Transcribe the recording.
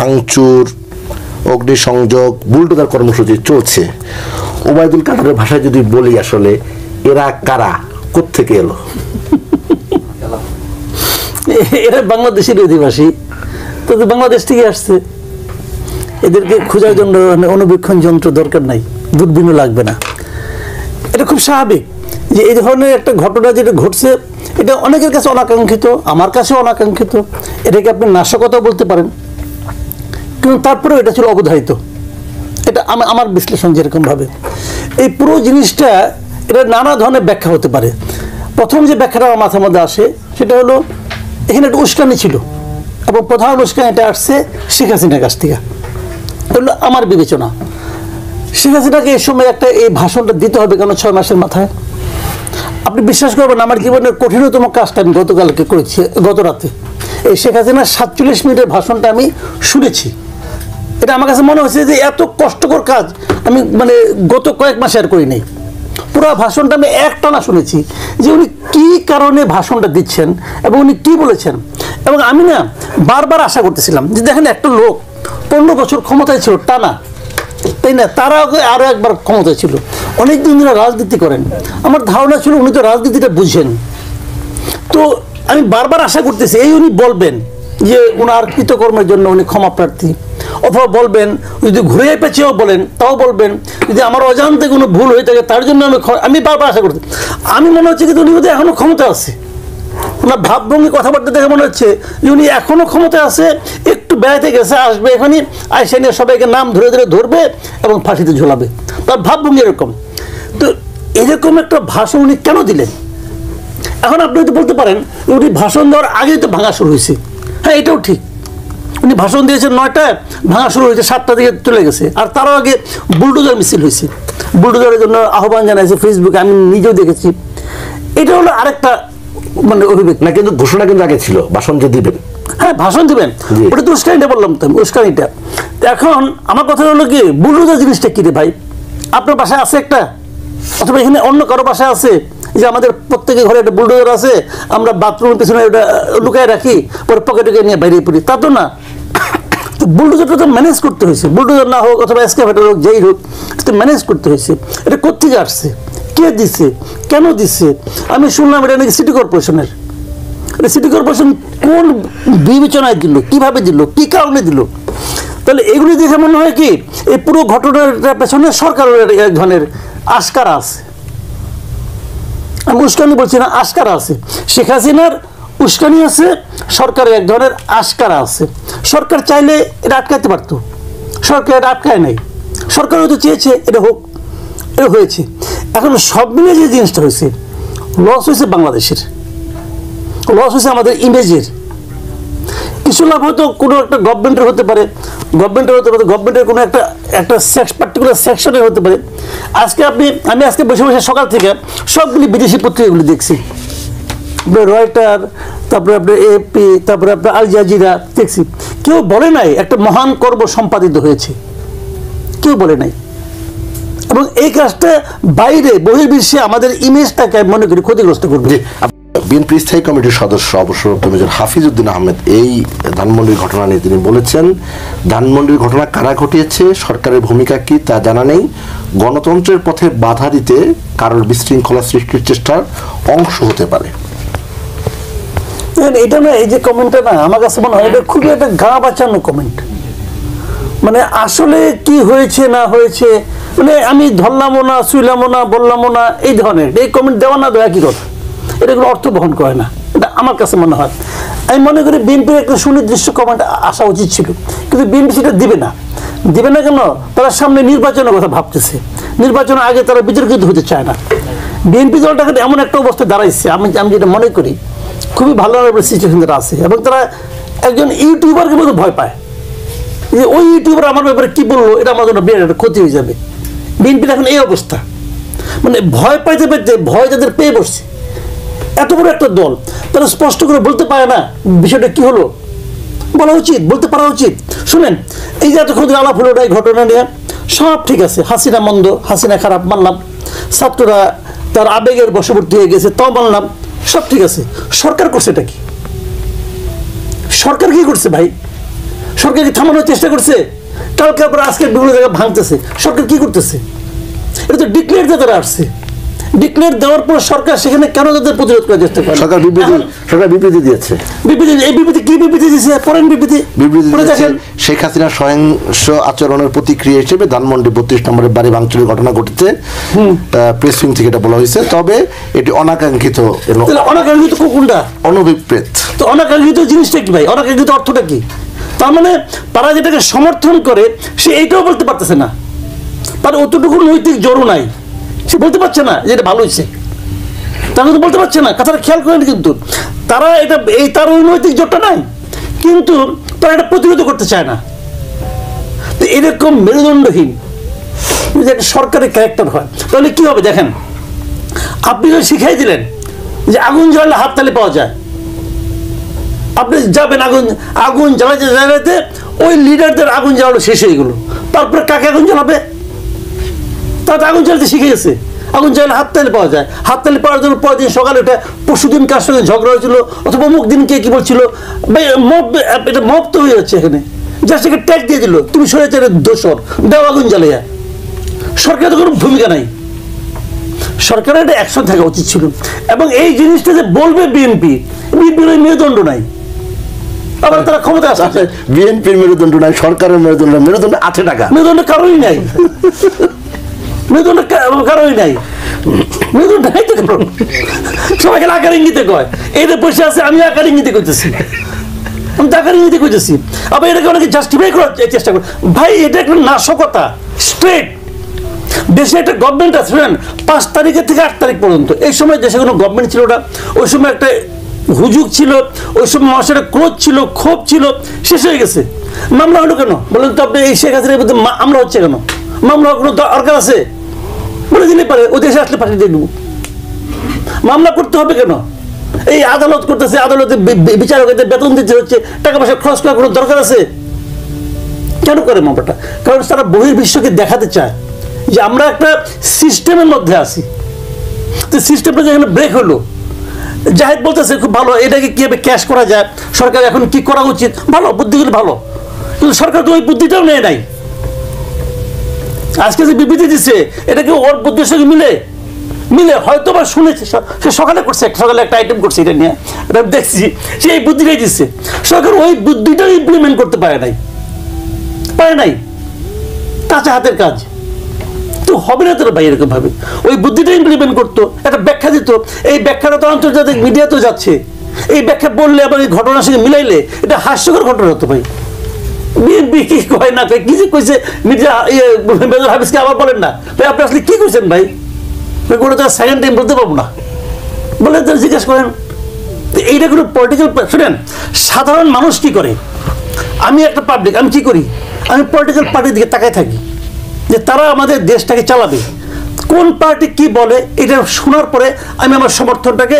ভাঙচুর, অগ্নিসংযোগ, বুলডোজার কর্মসূচি চলছে। ওবায়দুল কাদেরের ভাষায় যদি বলি, আসলে এরা কারা, কোত্থেকে এলো? এরা বাংলাদেশের অধিবাসী, তো বাংলাদেশ থেকে আসছে। এদেরকে খোঁজার জন্য অনুবীক্ষণ যন্ত্র দরকার নাই, দূরবীনও লাগবে না। এটা খুব স্বাভাবিক যে এই ধরনের একটা ঘটনা যেটা ঘটছে, এটা অনেকের কাছে অনাকাঙ্ক্ষিত, আমার কাছে অনাকাঙ্ক্ষিত। এটাকে আপনি নাশকতা বলতে পারেন, কিন্তু তারপরেও এটা ছিল অবধারিত। এটা আমার বিশ্লেষণ যেরকমভাবে এই পুরো জিনিসটা, এটা নানা ধরনের ব্যাখ্যা হতে পারে। প্রথম যে ব্যাখ্যাটা আমার মাথার মধ্যে আসে সেটা হলো, এখানে একটা উস্কানি ছিল, এবং প্রধান উস্কানিটা আসছে শেখ হাসিনার কাছ থেকে। এগুলো আমার বিবেচনা। শেখ হাসিনাকে এই সময় একটা এই ভাষণটা দিতে হবে কেন 6 মাসের মাথায়? আপনি বিশ্বাস করবেন, আমার জীবনের কঠিনতম কাজটা আমি গতকালকে করেছি, গত রাতে। এই শেখ হাসিনার 47 মিনিটের ভাষণটা আমি শুনেছি। এটা আমার কাছে মনে হয়েছে যে এত কষ্টকর কাজ আমি গত কয়েক মাসে আর করি নাই। পুরো ভাষণটা আমি একটানা শুনেছি, যে উনি কী কারণে ভাষণটা দিচ্ছেন এবং উনি কী বলেছেন। এবং আমি না বারবার আশা করতেছিলাম যে দেখেন, একটা লোক 15 বছর ক্ষমতায় ছিল টানা, তাই না? তারা আরও একবার ক্ষমতায় ছিল, অনেক দিন ধরে রাজনীতি করেন। আমার ধারণা ছিল উনি তো রাজনীতিটা বুঝেন। তো আমি বারবার আশা করতেছি এই উনি বলবেন যে ওনার কৃতকর্মের জন্য উনি ক্ষমা প্রার্থী, অথবা বলবেন, যদি ঘুরে পেঁচেও বলেন তাও বলবেন, যদি আমার অজান্তে কোনো ভুল হয়ে থাকে তার জন্য আমি বারবার আশা করছি। আমি মনে হচ্ছে কিন্তু উনি বোধহয় এখনও ক্ষমতা আছে। ওনার ভাবভঙ্গি, কথাবার্তা দেখে মনে হচ্ছে যে উনি এখনও ক্ষমতা আছে, একটু বেড়াতে গেছে, আসবে এখানে, আইসা নিয়ে সবাইকে নাম ধরে ধরে ধরবে এবং ফাঁসিতে ঝোলাবে। তার ভাবভঙ্গি এরকম। তো এরকম একটা ভাষণ উনি কেন দিলেন? এখন আপনি হয়তো বলতে পারেন উনি ভাষণ দেওয়ার আগেই তো ভাঙা শুরু হয়েছে। হ্যাঁ, এটাও ঠিক। উনি ভাষণ দিয়েছেন 9টায়, ভাঙা শুরু হয়েছে 7টা দিকে চলে গেছে। আর তারও আগে বুলডোজার মিছিল হয়েছে, বুলডোজারের জন্য আহ্বান জানাইছে ফেসবুকে, আমি নিজেও দেখেছি। এটা হলো আরেকটা অভিব্যক্তি না, কিন্তু ঘোষণা কিন্তু আগে ছিল ভাষণ যে দিবেন। হ্যাঁ, ভাষণ দিবেন, ওটা তো উস্কানিটা বললাম তো, উস্কানিটা। এখন আমার কথা হলো কি, বুলডোজার জিনিসটা কি রে ভাই? আপনার বাসায় আছে একটা, অথবা এখানে অন্য কারো বাসায় আছে যে আমাদের প্রত্যেকের ঘরে একটা বুলডোজার আছে, আমরা বাথরুমের পেছনে ওটা লুকায় রাখি, পরে পকেটে নিয়ে বাইরে পড়ি, তা তো না। তো বুলডোজারটা তো ম্যানেজ করতে হয়েছে, বুলডোজার না হোক অথবা এক্সকাভেটর হোক, যেই হোক, এটা ম্যানেজ করতে হয়েছে। এটা কোত্থেকে আসছে, কে দিচ্ছে, কেন দিচ্ছে? আমি শুনলাম এটা নাকি সিটি কর্পোরেশনের। এটা সিটি কর্পোরেশন কোন বিবেচনায় দিল, কিভাবে দিল, কি কারণে দিল? তাহলে এগুলি দেখে মনে হয় কি এই পুরো ঘটনাটার পেছনে সরকারের এক ধরনের আশকারা আছে। আমি উস্কানি বলছি না, আশকারা আছে। শেখ হাসিনার উস্কানি আছে, সরকারের এক ধরনের আশকারা আছে। সরকার চাইলে এটা আটকাতে পারতো, সরকার এটা আটকায় নাই। সরকার হয়তো চেয়েছে এটা হোক, এটা হয়েছে। এখন সব মিলে যে জিনিসটা হয়েছে, লস হয়েছে বাংলাদেশের, লস হয়েছে আমাদের ইমেজের। কিছু লাভ হয়তো কোনো একটা গভর্নমেন্টের হতে পারে, গভর্নমেন্টের কোনো একটা পার্টিকুলার সেকশনের হতে পারে। আমি আজকে বসে বসে সকাল থেকে সবগুলি বিদেশি পত্রিকাগুলি দেখছি, রয়টার, তারপরে আপনার এপি, তারপরে আপনার আল জাজিরা দেখছি। কেউ বলে নাই একটা মহান কর্ম সম্পাদিত হয়েছে, কেউ বলে নাই। এবং এই কাজটা বাইরে বহির্বিশ্বে আমাদের ইমেজটাকে মনে করি ক্ষতিগ্রস্ত করবে। বিএনপি স্থায়ী কমিটির সদস্য অবসরপ্রাপ্ত মেজর হাফিজউদ্দিন আহমেদ এই ধানমন্ডির ঘটনা নিয়ে তিনি বলেছেন, ধানমন্ডির ঘটনা কারা ঘটিয়েছে, সরকারের ভূমিকা কি তা জানা নেই, গণতন্ত্রের পথে বাধা দিতে কারোর বিশৃঙ্খলা সৃষ্টির চেষ্টার অংশ হতে পারে। এটা না, এই যে কমেন্টটা না, আমার কাছে মনে হয় এটা খুবই একটা গা বাঁচানো কমেন্ট। আসলে কি হয়েছে না হয়েছে, আমি ধরলামও না, শুইলামও না, বললামও না, এই ধরনের এই কমেন্ট দেওয়া না দেওয়া কি কথা, এটা কোনো অর্থ বহন করে না। এটা আমার কাছে মনে হয়। আমি মনে করি বিএনপির একটা সুনির্দিষ্ট কমেন্ট আসা উচিত ছিল, কিন্তু বিএনপি সেটা দিবে না। কেন? তারা সামনে নির্বাচনের কথা ভাবতেছে, নির্বাচনের আগে তারা বিতর্কিত হতে চায় না। বিএনপি দলটাকে এমন একটা অবস্থায় দাঁড়াইছে, আমি যেটা মনে করি খুবই ভালো সিচুয়েশন তারা আছে। এবং তারা একজন ইউটিউবারকে মতো ভয় পায় যে ওই ইউটিউবার আমার ব্যাপারে কি বললো, এটা আমার জন্য বিরাট একটা ক্ষতি হয়ে যাবে। বিএনপির এখন এই অবস্থা, ভয় পাইতে পাইতে ভয় যাদের পেয়ে বসছে। এত বড় একটা দল, তারা স্পষ্ট করে বলতে পারে না বিষয়টা কি হলো, বলা উচিত, বলতে পারা উচিত। শুনেন, এই যে এতক্ষণ আলাপ হলো এই ঘটনা নিয়ে, সব ঠিক আছে, হাসিনা মন্দ, হাসিনা খারাপ মানলাম, ছাত্ররা তার আবেগের বশবর্তী হয়ে গেছে তাও মানলাম, সব ঠিক আছে। সরকার করছে এটা কি? সরকার কি করছে ভাই? সরকার কি থামানোর চেষ্টা করছে? কালকে আবার আজকে বিভিন্ন জায়গায় ভাঙতেছে। সরকার কি করতেছে? এটা তো ডিক্লেয়ার দিয়ে তারা আসছে। ডিক্লেয়ার দেওয়ার পর সরকার সেখানে কেন তাদের প্রতিরোধ করার চেষ্টা করে? সরকার বিবৃতি দিয়েছে। এই বিবৃতি কি বিবৃতি দিয়েছে? পরেন বিবৃতি দেখেন, শেখ হাসিনার সহিংস আচরণের প্রতিক্রিয়া হিসেবে ধানমন্ডি 32 নম্বরের বাড়ি ভাঙচুরের ঘটনা ঘটেছে। প্রেস উইং থেকে এটা বলা হয়েছে। তবে এটি অনাকাঙ্ক্ষিত। অনাকাঙ্ক্ষিত কোনটা? অনভিপ্রেত। তো অনাকাঙ্ক্ষিত জিনিসটা কি ভাই? অনাকাঙ্ক্ষিত অর্থটা কি? তার মানে তারা যেটাকে সমর্থন করে সে এইটাও বলতে পারতেছে না, তার অতটুকু নৈতিক জোরও নাই, সে বলতে পারছে না যে এটা ভালো হয়েছে, তারা কিন্তু বলতে পারছে না। কথাটা খেয়াল করেন, কিন্তু তারা এটা তার ওই নৈতিক জোরটা নাই, কিন্তু তারা এটা প্রতিরোধ করতে চায় না। তো এরকম মেরুদণ্ডহীন যদি একটা সরকারের ক্যারেক্টার হয় তাহলে কি হবে? দেখেন, আপনি যদি শিখাই দিলেন যে আগুন জ্বালালে হাততালি পাওয়া যায়, আপনি যাবেন আগুন জ্বালাতে ওই লিডারদের আগুন জ্বালানো শেষ হয়ে গেল, তারপরে কাকে আগুন জ্বালাবে? তারা আগুন জ্বালাতে শিখে গেছে। আগুন জ্বালালে হাততালি পাওয়া যায়। হাততালি পাওয়ার জন্য পরের দিন সকালে ওটা পরশুদিন কার সঙ্গে ঝগড়া হয়েছিল, অথবা অমুক দিন কে কি বলছিল, এটা মব তো হয়ে যাচ্ছে এখানে। জাস্ট একে ট্যাগ দিয়ে দিল, তুমি স্বৈরাচারের দোষর, দাও আগুন জ্বালিয়া। সরকারের তো কোনো ভূমিকা নাই। সরকারের একটা অ্যাকশন থাকা উচিত ছিল। এবং এই জিনিসটা যে বলবে বিএনপির মেরুদণ্ড নাই, আবার তারা ক্ষমতা আসছে। বিএনপির মেরুদণ্ড নাই, সরকারের মেরুদণ্ড আছে টাকা। মেরুদণ্ড কারোই নাই, মেরুদণ্ড কারোই নাই, মেরুদণ্ড নাই তো কারণ। সবাইকে আকার ইঙ্গিতে কয়, এদের পয়সা আছে, আমি আকার ইঙ্গিতে করতেছি, আমি আকার ইঙ্গিতে করতেছি। আবার এটাকে অনেকে জাস্টিফাই করার চেষ্টা করে। ভাই, এটা একটা নাশকতা। স্ট্রেট দেশে একটা গভর্নমেন্ট আছে, 5 তারিখের থেকে 8 তারিখ পর্যন্ত। এই সময় দেশে কোনো গভর্নমেন্ট ছিল না। ওই সময় একটা হুজুগ ছিল, ওই সময় মানুষের ক্রোধ ছিল, ক্ষোভ ছিল, শেষ হয়ে গেছে। মামলা হলো কেন বলেন তো আপনি? এই শেখ হাসিনার বিরুদ্ধে মামলা হচ্ছে কেন? মামলা কোনো দরকার আছে? বলে দিলে পারে, ও দেশে আসলে পাঠিয়ে দিয়ে দেবো। মামলা করতে হবে কেন? এই আদালত করতেছে, আদালতে বিচারকদের বেতন দিতে হচ্ছে, টাকা পয়সা খরচ করার কোনো দরকার আছে? কেন করে মামলাটা? কারণ তারা বহির্বিশ্বকে দেখাতে চায় যে আমরা একটা সিস্টেমের মধ্যে আছি। তো সিস্টেমটা যেখানে ব্রেক হলো, জাহেদ বলতেছে খুব ভালো, এটাকে কিভাবে ক্যাশ করা যায়, সরকার এখন কি করা উচিত, ভালো বুদ্ধিগুলো ভালো, কিন্তু সরকার তো ওই বুদ্ধিটাও নেয় নাই। আজকে যে বিবৃতি দিচ্ছে, এটা কি ওর বুদ্ধির সঙ্গে মিলে হয়তো বা শুনেছে, সে সকালে করছে, সকালে একটা আইটেম করছে, এটা নিয়ে এটা দেখছি, সে এই বুদ্ধিটাই দিচ্ছে। সরকার ওই বুদ্ধিটাও ইমপ্লিমেন্ট করতে পারে নাই, কাঁচা হাতের কাজ তো হবে না তোর ভাই। এরকম ভাবে ওই বুদ্ধিটা ইমপ্লিমেন্ট করতো, একটা ব্যাখ্যা দিত। এই ব্যাখ্যাটা তো আন্তর্জাতিক মিডিয়াতেও যাচ্ছে। এই ব্যাখ্যা বললে আবার এই ঘটনার সঙ্গে মিলাইলে এটা হাস্যকর ঘটনা হতো ভাই। বিএনপি কি কয় না কয়, কি যে কইছে মির্জা মেজর হাফিজকে আবার বলেন না ভাই, আপনি আসলে কি কইছেন ভাই? কোনো তো সেকেন্ড টাইম বলতে পারবো না, বলে তো জিজ্ঞেস করেন। এইটা কোনো পলিটিক্যাল, শুনেন, সাধারণ মানুষ কি করে, আমি একটা পাবলিক, আমি কি করি, আমি পলিটিক্যাল পার্টির দিকে তাকায় থাকি যে তারা আমাদের দেশটাকে চালাবে, কোন পার্টি কি বলে, এটা শোনার পরে আমি আমার সমর্থনটাকে